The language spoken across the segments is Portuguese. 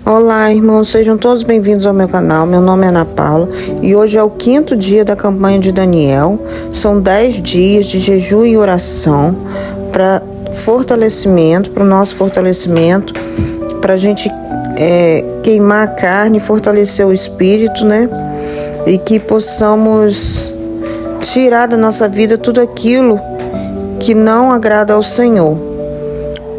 Olá, irmãos, sejam todos bem-vindos ao meu canal. Meu nome é Ana Paula e hoje é o 5º dia da campanha de Daniel. São 10 dias de jejum e oração para fortalecimento, para o nosso fortalecimento, para a gente queimar a carne, fortalecer o espírito, né? E que possamos tirar da nossa vida tudo aquilo que não agrada ao Senhor.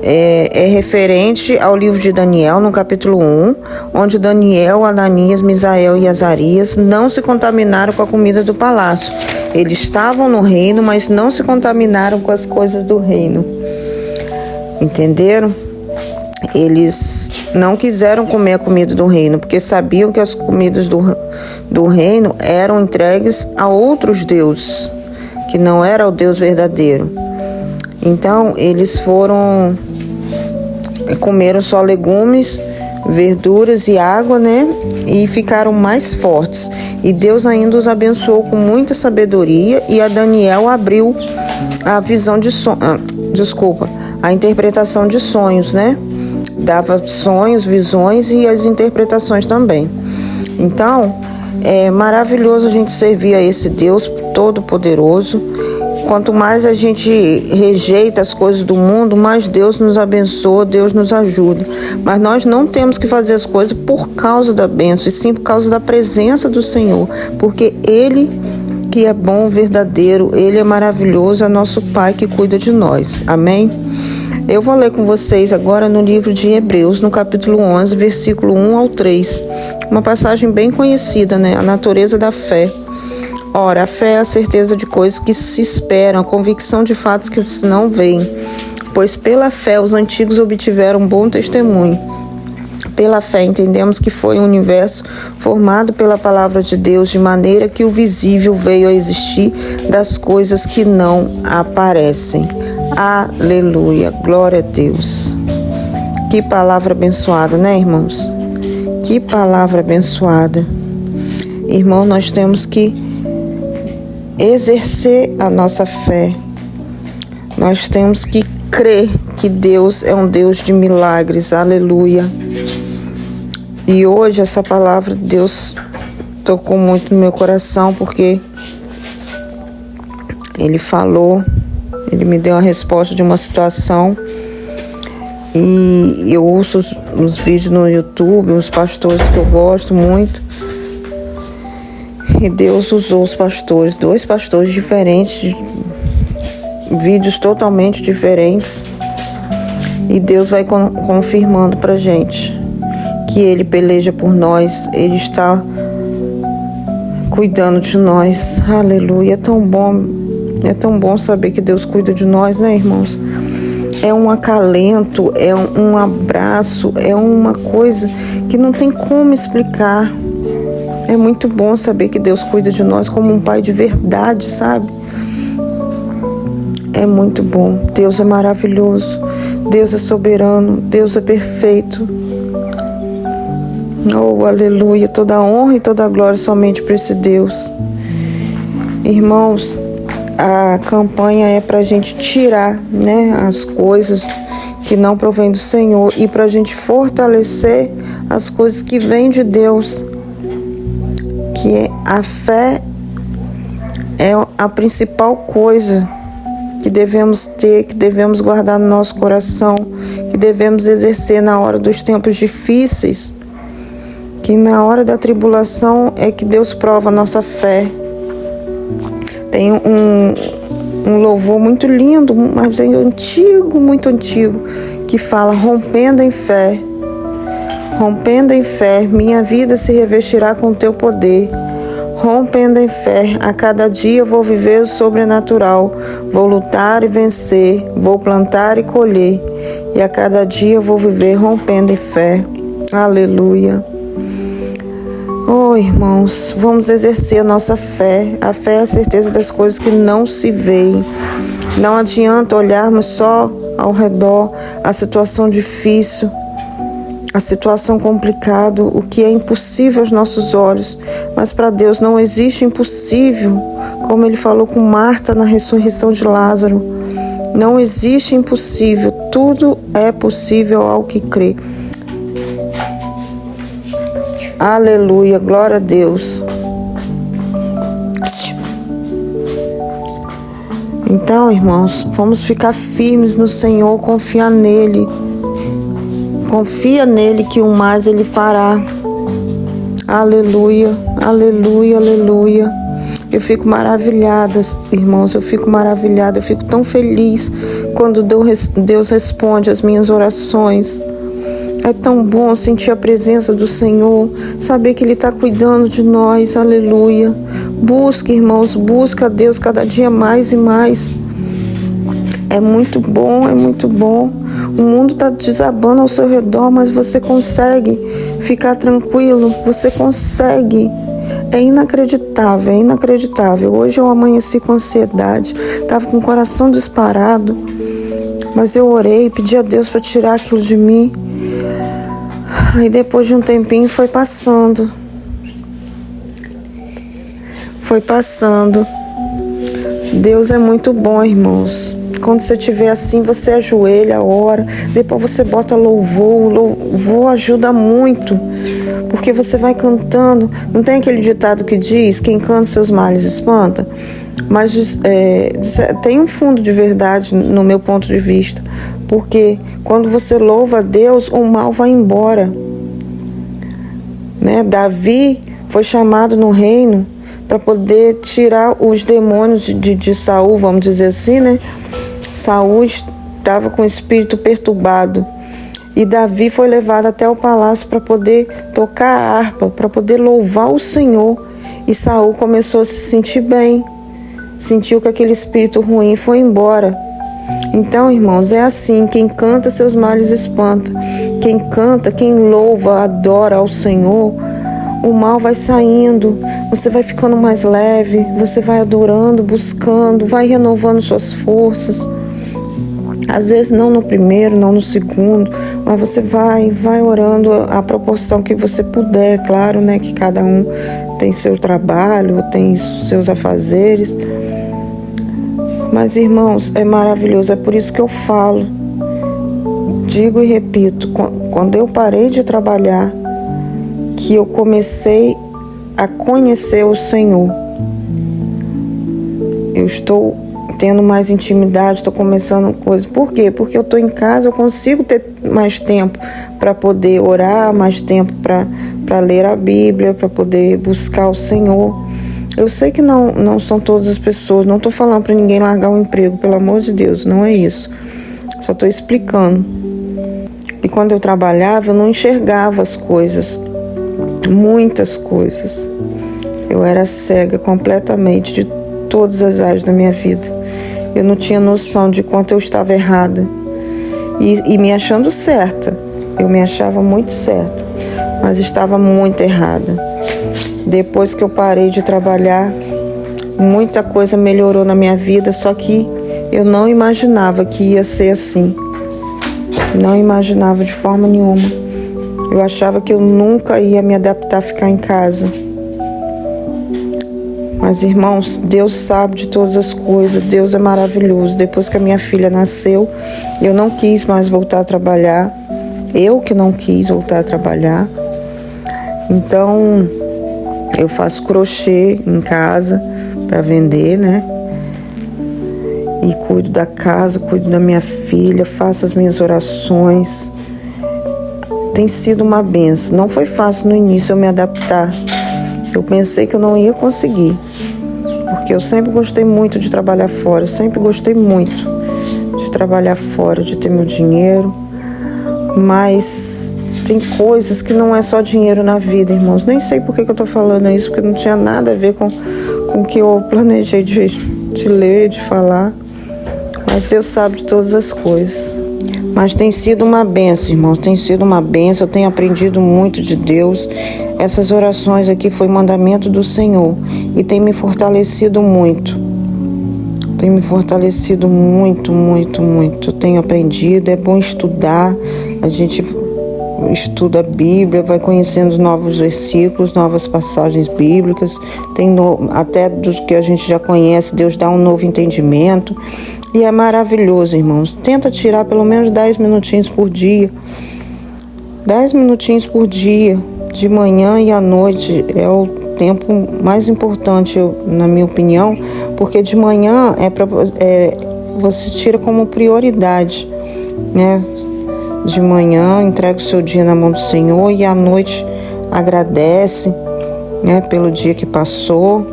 É referente ao livro de Daniel, no capítulo 1, onde Daniel, Ananias, Misael e Azarias não se contaminaram com a comida do palácio. Eles estavam no reino, mas não se contaminaram com as coisas do reino. Entenderam? Eles não quiseram comer a comida do reino, porque sabiam que as comidas do reino eram entregues a outros deuses, que não era o Deus verdadeiro. Então, eles comeram só legumes, verduras e água, né? E ficaram mais fortes. E Deus ainda os abençoou com muita sabedoria, e a Daniel abriu a visão de a interpretação de sonhos, né? Dava sonhos, visões e as interpretações também. Então, é maravilhoso a gente servir a esse Deus Todo-Poderoso. Quanto mais a gente rejeita as coisas do mundo, mais Deus nos abençoa, Deus nos ajuda. Mas nós não temos que fazer as coisas por causa da bênção, e sim por causa da presença do Senhor. Porque Ele que é bom, verdadeiro, Ele é maravilhoso, é nosso Pai que cuida de nós. Amém? Eu vou ler com vocês agora no livro de Hebreus, no capítulo 11, versículo 1 ao 3. Uma passagem bem conhecida, né? A natureza da fé. Ora, a fé é a certeza de coisas que se esperam, a convicção de fatos que se não veem. Pois pela fé os antigos obtiveram bom testemunho. Pela fé entendemos que foi um universo formado pela palavra de Deus, de maneira que o visível veio a existir das coisas que não aparecem. Aleluia, glória a Deus. Que palavra abençoada, né, irmãos? Que palavra abençoada. Irmão, nós temos que exercer a nossa fé. Nós temos que crer que Deus é um Deus de milagres. Aleluia. E hoje essa palavra de Deus tocou muito no meu coração, porque Ele falou, Ele me deu a resposta de uma situação. E eu ouço os vídeos no YouTube, os pastores que eu gosto muito. E Deus usou os pastores, 2 pastores diferentes, vídeos totalmente diferentes. E Deus vai confirmando pra gente que Ele peleja por nós, Ele está cuidando de nós. Aleluia, é tão bom saber que Deus cuida de nós, né, irmãos? É um acalento, é um abraço, é uma coisa que não tem como explicar. É muito bom saber que Deus cuida de nós como um Pai de verdade, sabe? É muito bom. Deus é maravilhoso. Deus é soberano. Deus é perfeito. Oh, aleluia. Toda a honra e toda a glória somente para esse Deus. Irmãos, a campanha é para a gente tirar, né, as coisas que não provém do Senhor, e para a gente fortalecer as coisas que vêm de Deus. Que a fé é a principal coisa que devemos ter, que devemos guardar no nosso coração, que devemos exercer na hora dos tempos difíceis, que na hora da tribulação é que Deus prova a nossa fé. Tem um louvor muito lindo, mas é antigo, muito antigo, que fala: rompendo em fé. Rompendo em fé, minha vida se revestirá com teu poder. Rompendo em fé, a cada dia vou viver o sobrenatural. Vou lutar e vencer, vou plantar e colher. E a cada dia vou viver rompendo em fé. Aleluia. Oh, irmãos, vamos exercer a nossa fé. A fé é a certeza das coisas que não se veem. Não adianta olharmos só ao redor a situação difícil, a situação complicada, o que é impossível aos nossos olhos, mas para Deus não existe impossível, como Ele falou com Marta na ressurreição de Lázaro. Não existe impossível, tudo é possível ao que crê. Aleluia, glória a Deus. Então, irmãos, vamos ficar firmes no Senhor, confiar nele. Confia nele que o mais ele fará. Aleluia, aleluia, aleluia. Eu fico maravilhada, irmãos, eu fico maravilhada, eu fico tão feliz quando Deus responde as minhas orações. É tão bom sentir a presença do Senhor, saber que Ele está cuidando de nós, aleluia. Busque, irmãos, busca a Deus cada dia mais e mais. É muito bom, é muito bom. O mundo está desabando ao seu redor, mas você consegue ficar tranquilo, você consegue. É inacreditável, é inacreditável. Hoje eu amanheci com ansiedade, estava com o coração disparado, mas eu orei, pedi a Deus para tirar aquilo de mim. Aí depois de um tempinho foi passando. Foi passando. Deus é muito bom, irmãos. Quando você estiver assim, você ajoelha, ora, depois você bota louvor. O louvor ajuda muito, porque você vai cantando. Não tem aquele ditado que diz, quem canta seus males espanta? Mas tem um fundo de verdade no meu ponto de vista, porque quando você louva a Deus, o mal vai embora. Né? Davi foi chamado no reino para poder tirar os demônios de Saul, vamos dizer assim, né? Saul estava com o espírito perturbado e Davi foi levado até o palácio para poder tocar a harpa, para poder louvar o Senhor. E Saul começou a se sentir bem, sentiu que aquele espírito ruim foi embora. Então, irmãos, é assim, quem canta seus males espanta. Quem canta, quem louva, adora ao Senhor, o mal vai saindo, você vai ficando mais leve, você vai adorando, buscando, vai renovando suas forças. Às vezes não no primeiro, não no segundo, mas você vai orando a proporção que você puder. Claro, né, que cada um tem seu trabalho, tem seus afazeres. Mas, irmãos, é maravilhoso, é por isso que eu falo, digo e repito, quando eu parei de trabalhar, que eu comecei a conhecer o Senhor. Eu estou tendo mais intimidade, estou começando coisas. Por quê? Porque eu estou em casa, eu consigo ter mais tempo para poder orar, mais tempo para ler a Bíblia, para poder buscar o Senhor. Eu sei que não são todas as pessoas, não estou falando para ninguém largar o emprego, pelo amor de Deus, não é isso. Só estou explicando. E quando eu trabalhava, eu não enxergava as coisas, muitas coisas. Eu era cega completamente de todas as áreas da minha vida. Eu não tinha noção de quanto eu estava errada e me achando certa. Eu me achava muito certa, mas estava muito errada. Depois que eu parei de trabalhar, muita coisa melhorou na minha vida, só que eu não imaginava que ia ser assim. Não imaginava de forma nenhuma. Eu achava que eu nunca ia me adaptar a ficar em casa. Mas, irmãos, Deus sabe de todas as coisas, Deus é maravilhoso. Depois que a minha filha nasceu, eu não quis mais voltar a trabalhar. Eu que não quis voltar a trabalhar. Então, eu faço crochê em casa para vender, né? E cuido da casa, cuido da minha filha, faço as minhas orações. Tem sido uma benção. Não foi fácil no início eu me adaptar. Eu pensei que eu não ia conseguir, porque eu sempre gostei muito de trabalhar fora, sempre gostei muito de trabalhar fora, de ter meu dinheiro, mas tem coisas que não é só dinheiro na vida, irmãos. Nem sei por que eu tô falando isso, porque não tinha nada a ver com o que eu planejei de ler, de falar, mas Deus sabe de todas as coisas. Mas tem sido uma bênção, irmãos, tem sido uma bênção, eu tenho aprendido muito de Deus. Essas orações aqui foi mandamento do Senhor e tem me fortalecido muito. Tem me fortalecido muito, muito, muito. Eu tenho aprendido, é bom estudar, a gente estuda a Bíblia, vai conhecendo novos versículos, novas passagens bíblicas, até do que a gente já conhece, Deus dá um novo entendimento. E é maravilhoso, irmãos. Tenta tirar pelo menos 10 minutinhos por dia. 10 minutinhos por dia. de manhã e à noite é o tempo mais importante, na minha opinião, porque de manhã você tira como prioridade, né? De manhã entrega o seu dia na mão do Senhor e à noite agradece, né, pelo dia que passou.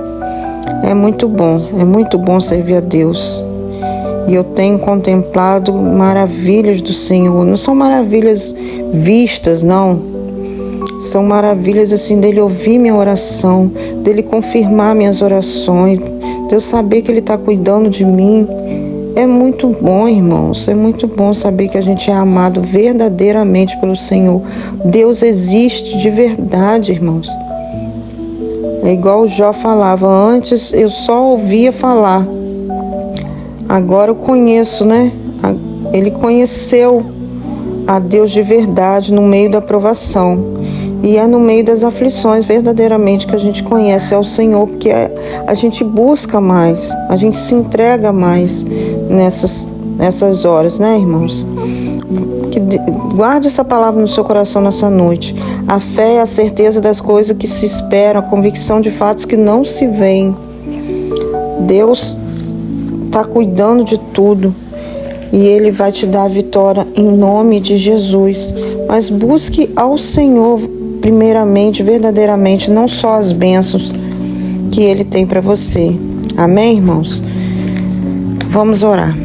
É muito bom servir a Deus. E eu tenho contemplado maravilhas do Senhor. Não são maravilhas vistas, não. São maravilhas assim dele ouvir minha oração, dele confirmar minhas orações, de eu saber que ele está cuidando de mim. É muito bom, irmãos. É muito bom saber que a gente é amado verdadeiramente pelo Senhor. Deus existe de verdade, irmãos. É igual o Jó falava, antes eu só ouvia falar. Agora eu conheço, né? Ele conheceu a Deus de verdade no meio da provação. E é no meio das aflições verdadeiramente que a gente conhece ao Senhor, porque a gente busca mais, a gente se entrega mais nessas horas, né, irmãos? Guarde essa palavra no seu coração nessa noite. A fé é a certeza das coisas que se esperam, a convicção de fatos que não se veem. Deus está cuidando de tudo e Ele vai te dar a vitória em nome de Jesus. Mas busque ao Senhor primeiramente, verdadeiramente, não só as bênçãos que Ele tem para você. Amém, irmãos? Vamos orar.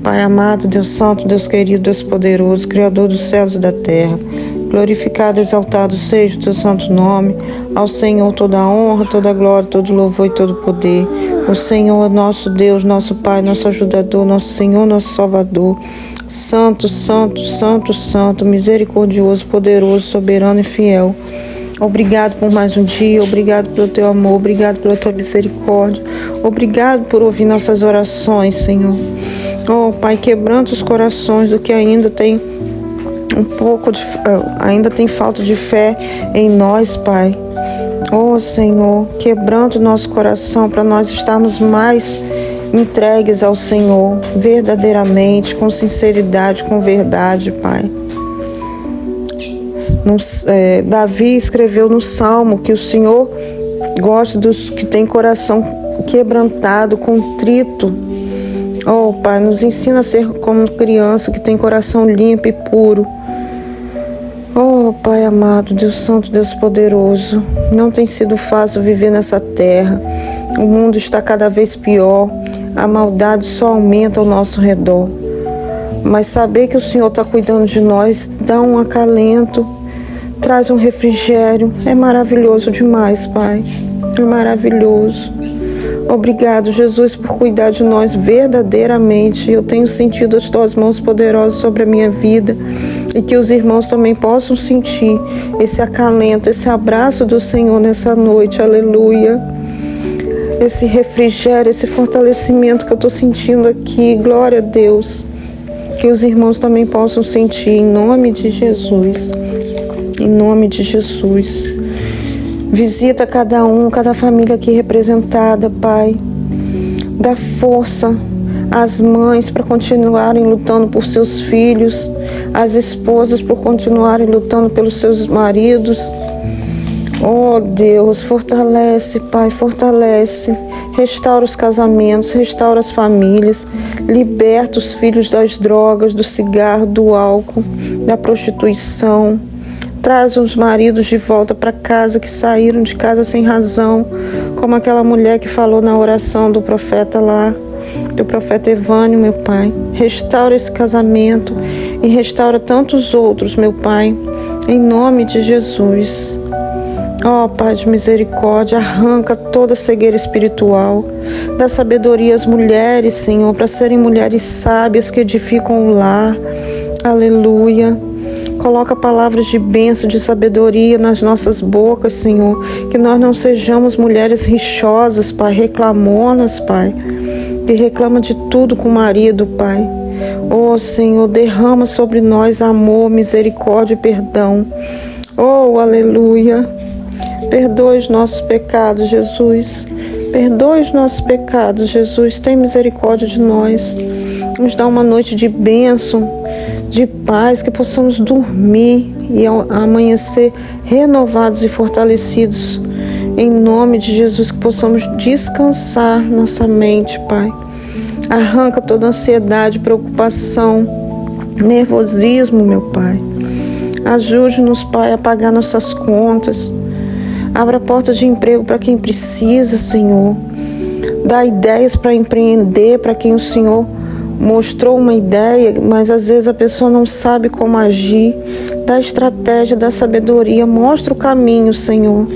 Pai amado, Deus santo, Deus querido, Deus poderoso, Criador dos céus e da terra, glorificado, exaltado seja o teu santo nome. Ao Senhor toda a honra, toda a glória, todo o louvor e todo o poder. O Senhor é nosso Deus, nosso Pai, nosso ajudador, nosso Senhor, nosso Salvador. Santo, santo, santo, santo, misericordioso, poderoso, soberano e fiel. Obrigado por mais um dia, obrigado pelo teu amor, obrigado pela tua misericórdia, obrigado por ouvir nossas orações, Senhor. Oh, Pai, quebranta os corações do que ainda tem ainda tem falta de fé em nós, Pai. Oh, Senhor, quebranta o nosso coração para nós estarmos mais entregues ao Senhor, verdadeiramente, com sinceridade, com verdade, Pai. Davi escreveu no Salmo que o Senhor gosta dos que têm coração quebrantado, contrito. Oh, Pai, nos ensina a ser como criança que tem coração limpo e puro. Oh, Pai amado, Deus santo, Deus poderoso, não tem sido fácil viver nessa terra. O mundo está cada vez pior, a maldade só aumenta ao nosso redor. Mas saber que o Senhor está cuidando de nós dá um acalento, traz um refrigério. É maravilhoso demais, Pai. É maravilhoso. Obrigado, Jesus, por cuidar de nós verdadeiramente. Eu tenho sentido as tuas mãos poderosas sobre a minha vida e que os irmãos também possam sentir esse acalento, esse abraço do Senhor nessa noite. Aleluia. Esse refrigério, esse fortalecimento que eu estou sentindo aqui. Glória a Deus. Que os irmãos também possam sentir em nome de Jesus. Em nome de Jesus. Visita cada família aqui representada, Pai. Dá força às mães para continuarem lutando por seus filhos, às esposas por continuarem lutando pelos seus maridos. Oh, Deus, fortalece, Pai, fortalece. Restaura os casamentos, restaura as famílias, liberta os filhos das drogas, do cigarro, do álcool, da prostituição. Traz os maridos de volta para casa, que saíram de casa sem razão, como aquela mulher que falou na oração do profeta lá, do profeta Evânio, meu Pai. Restaura esse casamento e restaura tantos outros, meu Pai, em nome de Jesus. Ó, Pai de misericórdia, arranca toda cegueira espiritual, dá sabedoria às mulheres, Senhor, para serem mulheres sábias que edificam o lar. Aleluia. Coloca palavras de bênção, de sabedoria nas nossas bocas, Senhor. Que nós não sejamos mulheres rixosas, Pai, reclamonas, Pai. Que reclama de tudo com o marido, Pai. Oh, Senhor, derrama sobre nós amor, misericórdia e perdão. Oh, aleluia. Perdoe os nossos pecados, Jesus. Perdoe os nossos pecados, Jesus. Tem misericórdia de nós. Nos dá uma noite de bênção, de paz, que possamos dormir e amanhecer renovados e fortalecidos. Em nome de Jesus, que possamos descansar nossa mente, Pai. Arranca toda ansiedade, preocupação, nervosismo, meu Pai. Ajude-nos, Pai, a pagar nossas contas. Abra portas de emprego para quem precisa, Senhor. Dá ideias para empreender para quem o Senhor mostrou uma ideia, mas às vezes a pessoa não sabe como agir. Dá estratégia, dá sabedoria, mostra o caminho, Senhor.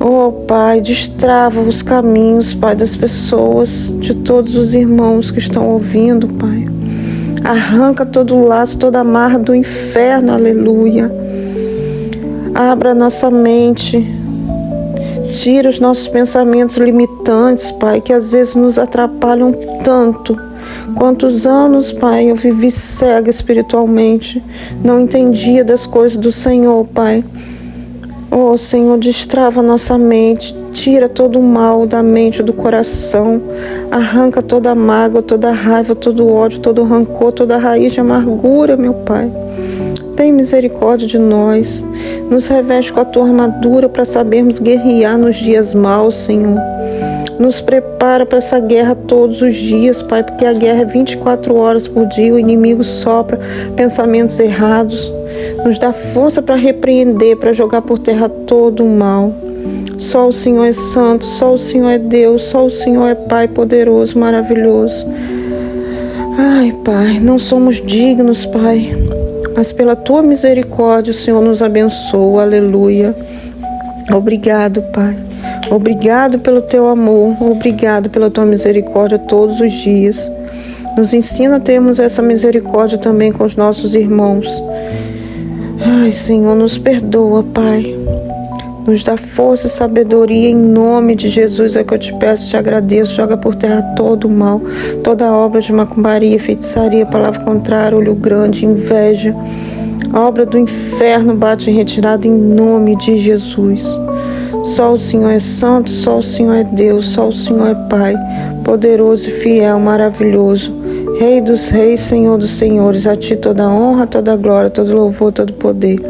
Oh, Pai, destrava os caminhos, Pai, das pessoas, de todos os irmãos que estão ouvindo, Pai. Arranca todo o laço, toda a amarra do inferno, aleluia. Abra nossa mente, tira os nossos pensamentos limitantes, Pai, que às vezes nos atrapalham tanto. Quantos anos, Pai, eu vivi cega espiritualmente, não entendia das coisas do Senhor, Pai. Oh, Senhor, destrava nossa mente, tira todo o mal da mente, do coração, arranca toda a mágoa, toda a raiva, todo o ódio, todo o rancor, toda a raiz de amargura, meu Pai. Tem misericórdia de nós, nos reveste com a Tua armadura para sabermos guerrear nos dias maus, Senhor. Nos prepara para essa guerra todos os dias, Pai, porque a guerra é 24 horas por dia, o inimigo sopra pensamentos errados. Nos dá força para repreender, para jogar por terra todo o mal. Só o Senhor é santo, só o Senhor é Deus, só o Senhor é Pai poderoso, maravilhoso. Ai, Pai, não somos dignos, Pai, mas pela Tua misericórdia o Senhor nos abençoa, aleluia. Obrigado, Pai. Obrigado pelo Teu amor, obrigado pela Tua misericórdia todos os dias. Nos ensina a termos essa misericórdia também com os nossos irmãos. Ai, Senhor, nos perdoa, Pai. Nos dá força e sabedoria em nome de Jesus. É que eu te peço, te agradeço. Joga por terra todo o mal, toda obra de macumbaria, feitiçaria, palavra contrária, olho grande, inveja. A obra do inferno bate em retirada em nome de Jesus. Só o Senhor é santo, só o Senhor é Deus, só o Senhor é Pai, poderoso e fiel, maravilhoso. Rei dos reis, Senhor dos senhores, a Ti toda honra, toda glória, todo louvor, todo poder.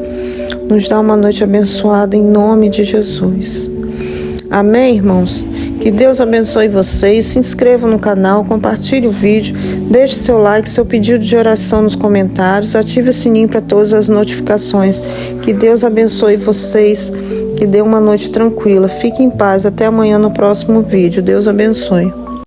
Nos dá uma noite abençoada em nome de Jesus. Amém, irmãos? Que Deus abençoe vocês. Se inscreva no canal, compartilhe o vídeo, deixe seu like, seu pedido de oração nos comentários, ative o sininho para todas as notificações. Que Deus abençoe vocês, que dê uma noite tranquila. Fique em paz. Até amanhã no próximo vídeo. Deus abençoe.